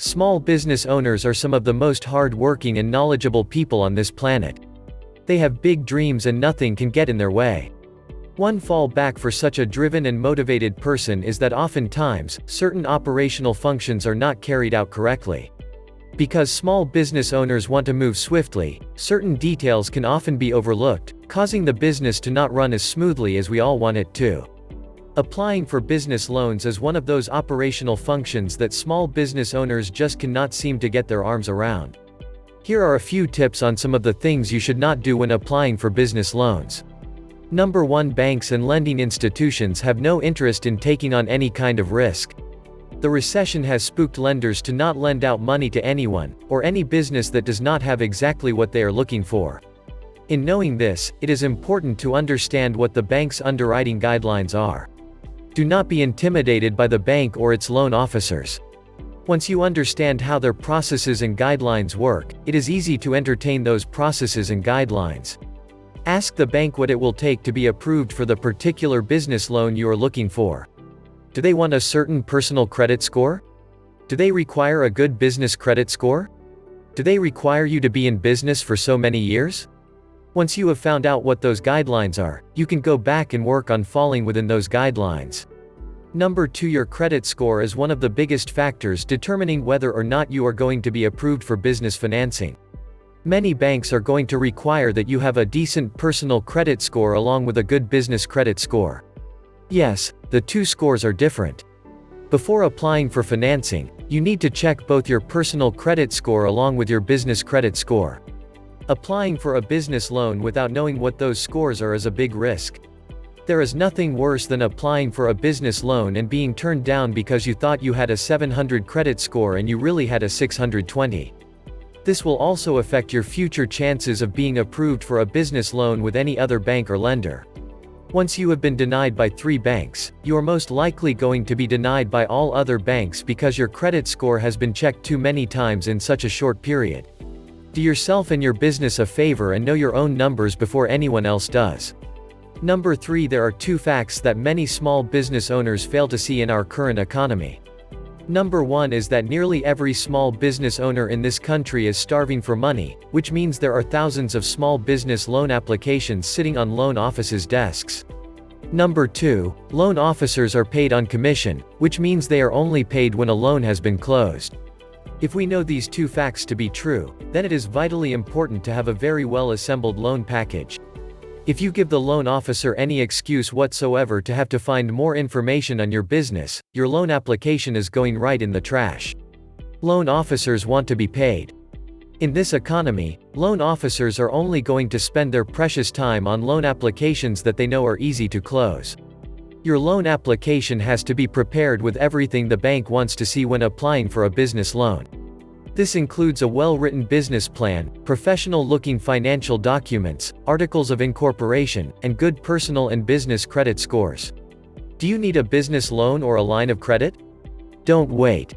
Small business owners are some of the most hard-working and knowledgeable people on this planet. They have big dreams and nothing can get in their way. One fallback for such a driven and motivated person is that oftentimes, certain operational functions are not carried out correctly. Because small business owners want to move swiftly, certain details can often be overlooked, causing the business to not run as smoothly as we all want it to. Applying for business loans is one of those operational functions that small business owners just cannot seem to get their arms around. Here are a few tips on some of the things you should not do when applying for business loans. Number 1. Banks and lending institutions have no interest in taking on any kind of risk. The recession has spooked lenders to not lend out money to anyone, or any business that does not have exactly what they are looking for. In knowing this, it is important to understand what the bank's underwriting guidelines are. Do not be intimidated by the bank or its loan officers. Once you understand how their processes and guidelines work, it is easy to entertain those processes and guidelines. Ask the bank what it will take to be approved for the particular business loan you are looking for. Do they want a certain personal credit score? Do they require a good business credit score? Do they require you to be in business for so many years? Once you have found out what those guidelines are, you can go back and work on falling within those guidelines. Number 2. Your credit score is one of the biggest factors determining whether or not you are going to be approved for business financing. Many banks are going to require that you have a decent personal credit score along with a good business credit score. Yes, the two scores are different. Before applying for financing, you need to check both your personal credit score along with your business credit score. Applying for a business loan without knowing what those scores are is a big risk. There is nothing worse than applying for a business loan and being turned down because you thought you had a 700 credit score and you really had a 620. This will also affect your future chances of being approved for a business loan with any other bank or lender. Once you have been denied by 3 banks, you are most likely going to be denied by all other banks because your credit score has been checked too many times in such a short period. Do yourself and your business a favor and know your own numbers before anyone else does. Number 3. There are 2 facts that many small business owners fail to see in our current economy. Number 1 is that nearly every small business owner in this country is starving for money, which means there are thousands of small business loan applications sitting on loan offices' desks. Number 2, loan officers are paid on commission, which means they are only paid when a loan has been closed. If we know these 2 facts to be true, then it is vitally important to have a very well-assembled loan package. If you give the loan officer any excuse whatsoever to have to find more information on your business, your loan application is going right in the trash. Loan officers want to be paid. In this economy, loan officers are only going to spend their precious time on loan applications that they know are easy to close. Your loan application has to be prepared with everything the bank wants to see when applying for a business loan. This includes a well-written business plan, professional-looking financial documents, articles of incorporation, and good personal and business credit scores. Do you need a business loan or a line of credit? Don't wait.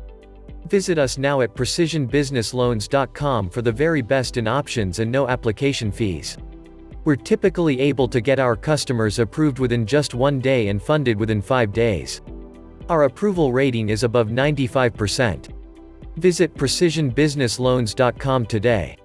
Visit us now at precisionbusinessloans.com for the very best in options and no application fees. We're typically able to get our customers approved within just 1 day and funded within 5 days. Our approval rating is above 95%. Visit precisionbusinessloans.com today.